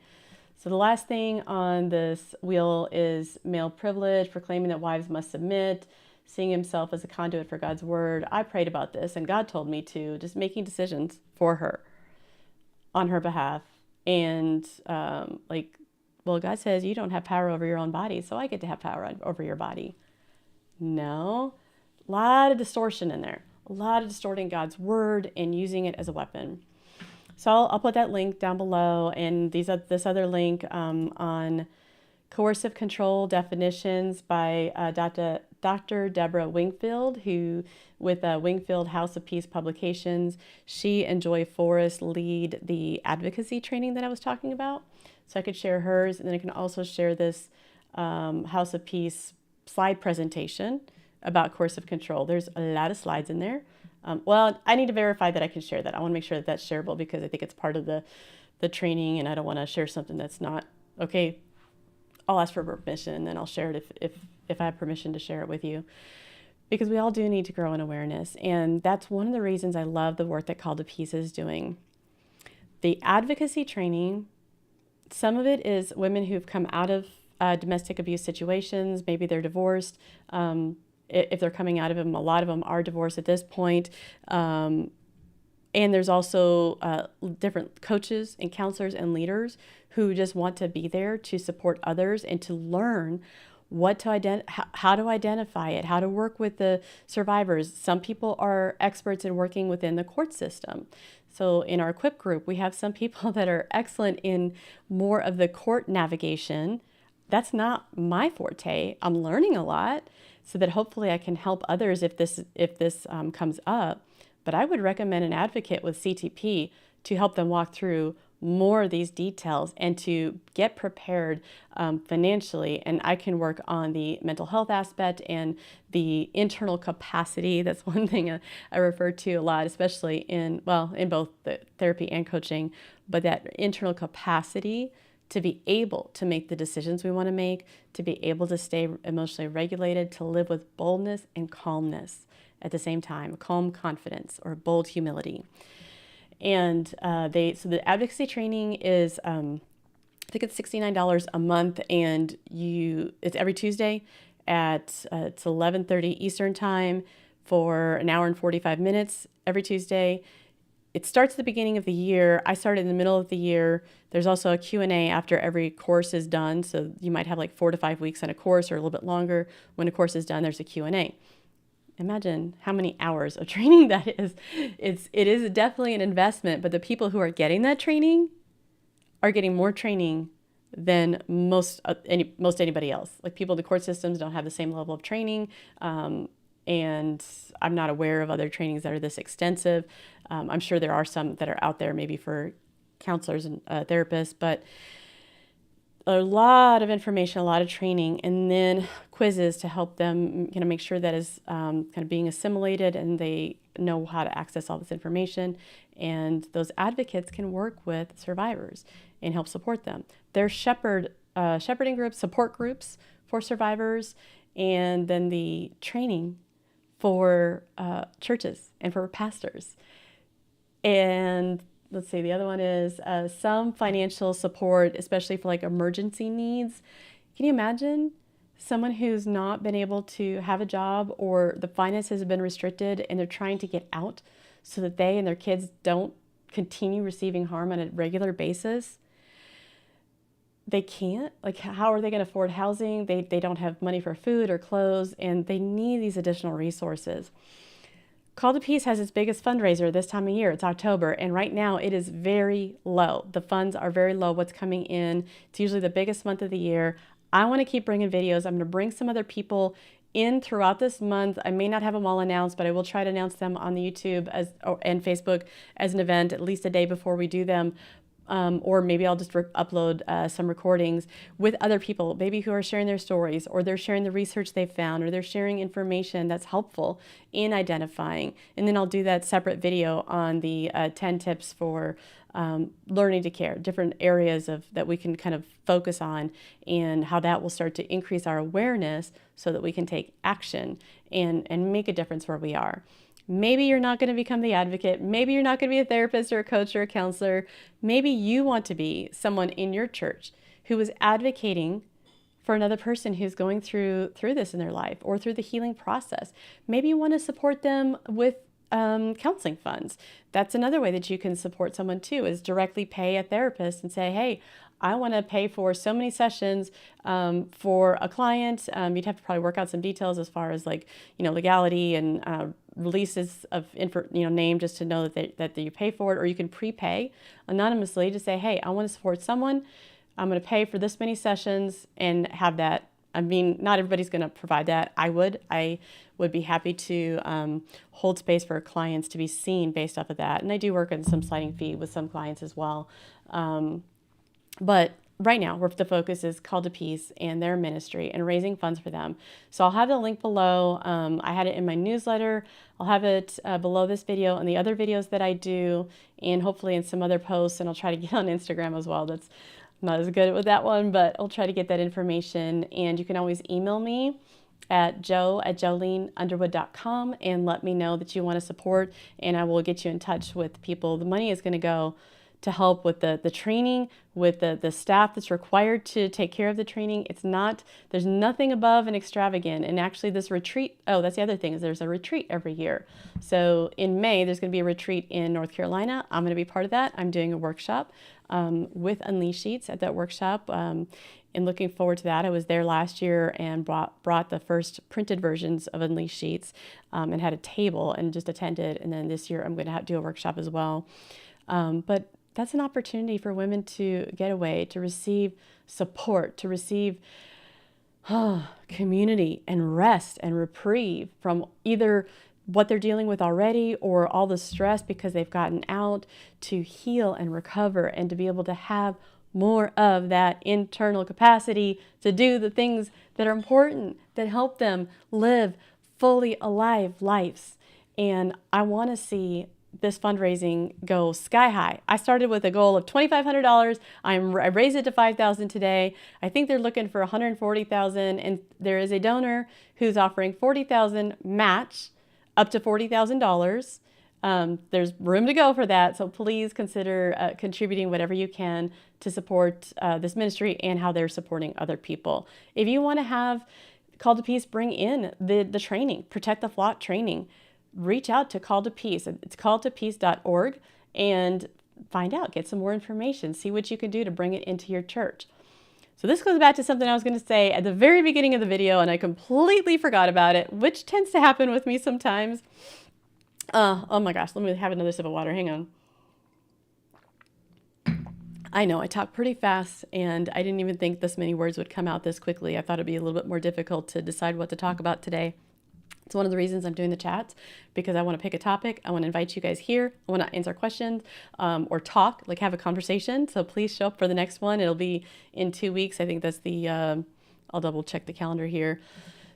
So the last thing on this wheel is male privilege, proclaiming that wives must submit, seeing himself as a conduit for God's word. I prayed about this and God told me to, just making decisions for her on her behalf. And well, God says you don't have power over your own body, so I get to have power over your body. No, a lot of distortion in there, a lot of distorting God's word and using it as a weapon. So I'll put that link down below, and this other link on coercive control definitions by Dr. Deborah Wingfield, who with Wingfield House of Peace Publications. She and Joy Forrest lead the advocacy training that I was talking about. So I could share hers, and then I can also share this House of Peace slide presentation about coercive control. There's a lot of slides in there. Well, I need to verify that I can share that. I want to make sure that that's shareable because I think it's part of the training, and I don't want to share something that's not. Okay, I'll ask for permission, and then I'll share it if I have permission to share it with you. Because we all do need to grow in awareness, and that's one of the reasons I love the work that Call to Peace is doing. The advocacy training, some of it is women who've come out of domestic abuse situations. Maybe they're divorced. If they're coming out of them, a lot of them are divorced at this point. And there's also different coaches and counselors and leaders who just want to be there to support others and to learn how to identify it, how to work with the survivors. Some people are experts in working within the court system. So in our equip group, we have some people that are excellent in more of the court navigation. That's not my forte. I'm learning a lot so that hopefully I can help others if this comes up. But I would recommend an advocate with CTP to help them walk through more of these details and to get prepared financially. And I can work on the mental health aspect and the internal capacity. That's one thing I refer to a lot, especially in both the therapy and coaching, but that internal capacity to be able to make the decisions we want to make, to be able to stay emotionally regulated, to live with boldness and calmness at the same time, calm confidence or bold humility. And so the advocacy training is, I think it's $69 a month, and it's every Tuesday at it's 11:30 Eastern time for an hour and 45 minutes every Tuesday. It starts at the beginning of the year. I started in the middle of the year. There's also a Q&A after every course is done. So you might have like 4 to 5 weeks on a course or a little bit longer. When a course is done, there's a Q&A. Imagine how many hours of training that is. It is definitely an investment, but the people who are getting that training are getting more training than most anybody else. Like people in the court systems don't have the same level of training. And I'm not aware of other trainings that are this extensive. I'm sure there are some that are out there maybe for counselors and therapists, but a lot of information, a lot of training, and then quizzes to help them make sure that is kind of being assimilated and they know how to access all this information. And those advocates can work with survivors and help support them. There's shepherding groups, support groups for survivors, and then the training for churches and for pastors. And let's see, the other one is some financial support, especially for like emergency needs. Can you imagine someone who's not been able to have a job or the finances have been restricted and they're trying to get out so that they and their kids don't continue receiving harm on a regular basis, they can't. Like, how are they going to afford housing? They don't have money for food or clothes, and they need these additional resources. Call to Peace has its biggest fundraiser this time of year. It's October, and right now it is very low. The funds are very low, what's coming in. It's usually the biggest month of the year. I want to keep bringing videos. I'm going to bring some other people in throughout this month. I may not have them all announced, but I will try to announce them on the YouTube and Facebook as an event at least a day before we do them. Or maybe I'll just upload some recordings with other people, maybe who are sharing their stories, or they're sharing the research they've found, or they're sharing information that's helpful in identifying. And then I'll do that separate video on the 10 tips for learning to care, different areas that we can kind of focus on, and how that will start to increase our awareness so that we can take action and make a difference where we are. Maybe you're not going to become the advocate. Maybe you're not going to be a therapist or a coach or a counselor. Maybe you want to be someone in your church who is advocating for another person who's going through this in their life or through the healing process. Maybe you want to support them with counseling funds. That's another way that you can support someone too, is directly pay a therapist and say, hey, I want to pay for so many sessions for a client. You'd have to probably work out some details as far as legality and releases of name, just to know that you pay for it, or you can prepay anonymously to say, hey, I want to support someone. I'm going to pay for this many sessions and have that. I mean, not everybody's going to provide that. I would be happy to hold space for clients to be seen based off of that. And I do work on some sliding fee with some clients as well. But right now, the focus is Call to Peace and their ministry and raising funds for them. So I'll have the link below. I had it in my newsletter. I'll have it below this video and the other videos that I do, and hopefully in some other posts. And I'll try to get on Instagram as well. That's not as good with that one, but I'll try to get that information. And you can always email me at joe@joleneunderwood.com and let me know that you want to support, and I will get you in touch with people. The money is going to go to help with the training, with the staff that's required to take care of the training. There's nothing above and extravagant. And actually this retreat, that's the other thing, is there's a retreat every year. So in May, there's going to be a retreat in North Carolina. I'm going to be part of that. I'm doing a workshop with Unleash Sheets at that workshop. And looking forward to that. I was there last year and brought the first printed versions of Unleash Sheets and had a table and just attended. And then this year I'm going to do a workshop as well. But that's an opportunity for women to get away, to receive support, to receive community and rest and reprieve from either what they're dealing with already or all the stress because they've gotten out, to heal and recover and to be able to have more of that internal capacity to do the things that are important, that help them live fully alive lives. And I want to see this fundraising go sky high. I started with a goal of $2,500. I raised it to $5,000 today. I think they're looking for $140,000, and there is a donor who's offering $40,000 match up to $40,000. There's room to go for that, so please consider contributing whatever you can to support this ministry and how they're supporting other people. If you want to have Call to Peace bring in the training, Protect the Flock training, reach out to Call to Peace. It's calltopeace.org and find out, get some more information, see what you can do to bring it into your church. So this goes back to something I was going to say at the very beginning of the video, and I completely forgot about it, which tends to happen with me sometimes. Oh my gosh, let me have another sip of water. Hang on. I know I talk pretty fast, and I didn't even think this many words would come out this quickly. I thought it'd be a little bit more difficult to decide what to talk about today. It's one of the reasons I'm doing the chats, because I want to pick a topic. I want to invite you guys here. I want to answer questions or talk, like have a conversation. So please show up for the next one. It'll be in 2 weeks. I think that's I'll double check the calendar here.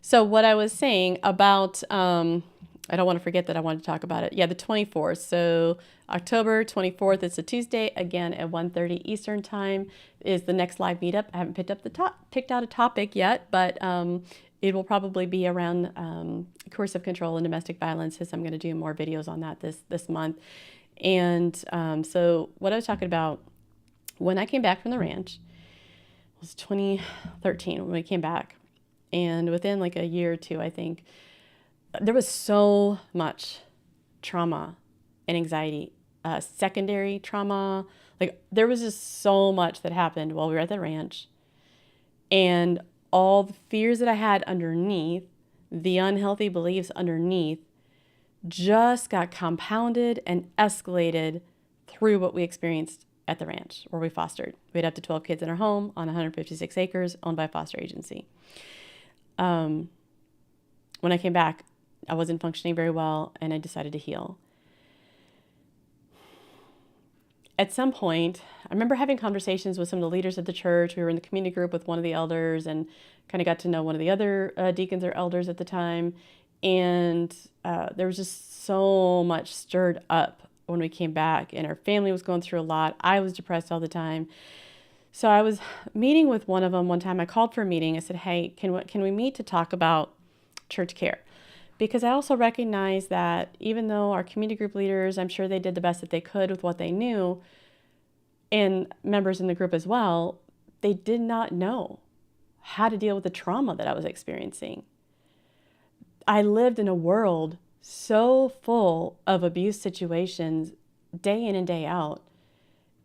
So what I was saying about, I don't want to forget that I wanted to talk about it. Yeah, the 24th. So October 24th, it's a Tuesday, again at 1:30 Eastern time is the next live meetup. I haven't picked out a topic yet, but it will probably be around coercive control and domestic violence, since I'm going to do more videos on that this month. And so what I was talking about, when I came back from the ranch, it was 2013 when we came back. And within like a year or two, I think, there was so much trauma and anxiety secondary trauma. Like there was just so much that happened while we were at the ranch. And all the fears that I had underneath, the unhealthy beliefs underneath, just got compounded and escalated through what we experienced at the ranch where we fostered. We had up to 12 kids in our home on 156 acres owned by a foster agency. When I came back, I wasn't functioning very well and I decided to heal. At some point, I remember having conversations with some of the leaders of the church. We were in the community group with one of the elders and kind of got to know one of the other deacons or elders at the time. And there was just so much stirred up when we came back, and our family was going through a lot. I was depressed all the time. So I was meeting with one of them one time. I called for a meeting. I said, hey, can we meet to talk about church care? Because I also recognize that even though our community group leaders, I'm sure they did the best that they could with what they knew, and members in the group as well, they did not know how to deal with the trauma that I was experiencing. I lived in a world so full of abuse situations day in and day out.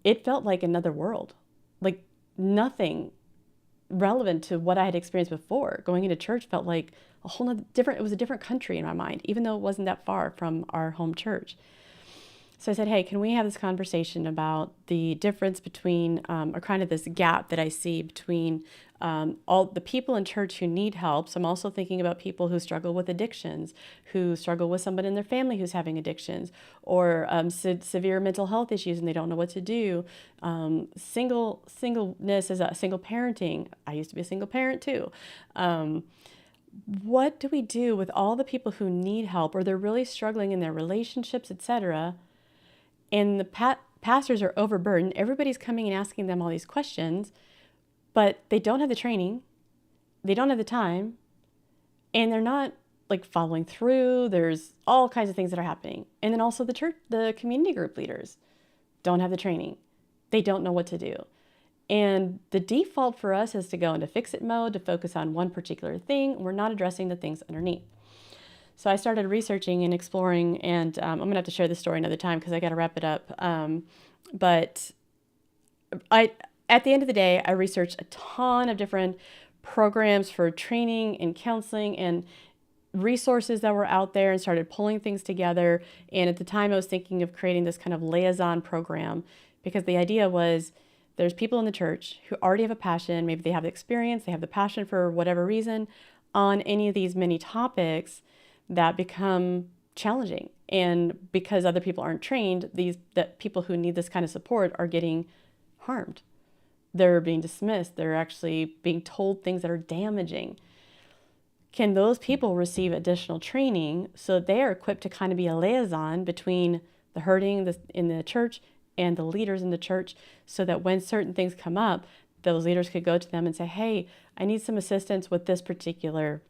It felt like another world, like nothing relevant to what I had experienced before. Going into church felt like a whole nother different, it was a different country in my mind, even though it wasn't that far from our home church. So I said, hey, can we have this conversation about the difference between, or kind of this gap that I see between all the people in church who need help. So I'm also thinking about people who struggle with addictions, who struggle with somebody in their family who's having addictions, or severe mental health issues and they don't know what to do. Singleness as a single parenting. I used to be a single parent too. What do we do with all the people who need help or they're really struggling in their relationships, etc.? And the pastors are overburdened. Everybody's coming and asking them all these questions, but they don't have the training. They don't have the time. And they're not like following through. There's all kinds of things that are happening. And then also the community group leaders don't have the training. They don't know what to do. And the default for us is to go into fix-it mode, to focus on one particular thing. We're not addressing the things underneath. So I started researching and exploring, and I'm going to have to share this story another time because I got to wrap it up. But at the end of the day, I researched a ton of different programs for training and counseling and resources that were out there and started pulling things together. And at the time, I was thinking of creating this kind of liaison program because the idea was there's people in the church who already have a passion. Maybe they have the experience, they have the passion for whatever reason on any of these many topics that become challenging. And because other people aren't trained, that people who need this kind of support are getting harmed. They're being dismissed. They're actually being told things that are damaging. Can those people receive additional training so they are equipped to kind of be a liaison between the hurting in the church and the leaders in the church, so that when certain things come up, those leaders could go to them and say, hey, I need some assistance with this particular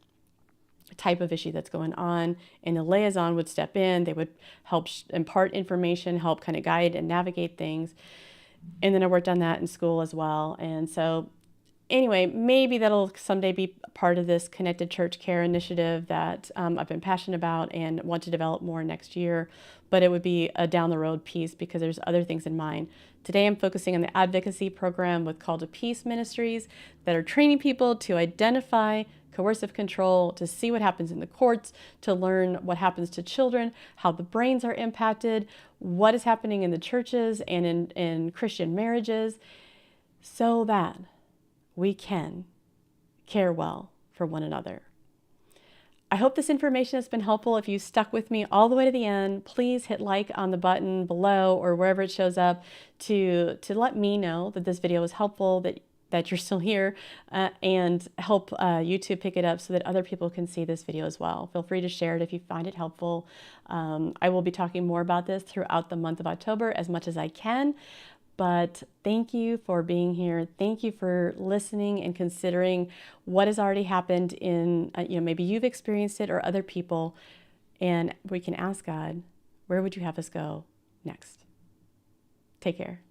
type of issue that's going on, and the liaison would step in. They would help impart information, help kind of guide and navigate things. And then I worked on that in school as well. And so anyway, maybe that'll someday be part of this connected church care initiative that I've been passionate about and want to develop more next year. But it would be a down the road piece because there's other things in mind. Today I'm focusing on the advocacy program with Call to Peace Ministries that are training people to identify coercive control, to see what happens in the courts, to learn what happens to children, how the brains are impacted, what is happening in the churches and in Christian marriages, so that we can care well for one another. I hope this information has been helpful. If you stuck with me all the way to the end, please hit like on the button below or wherever it shows up to let me know that this video was helpful, that you're still here, and help YouTube pick it up so that other people can see this video as well. Feel free to share it if you find it helpful. I will be talking more about this throughout the month of October as much as I can. But thank you for being here. Thank you for listening and considering what has already happened in, maybe you've experienced it or other people. And we can ask God, where would you have us go next? Take care.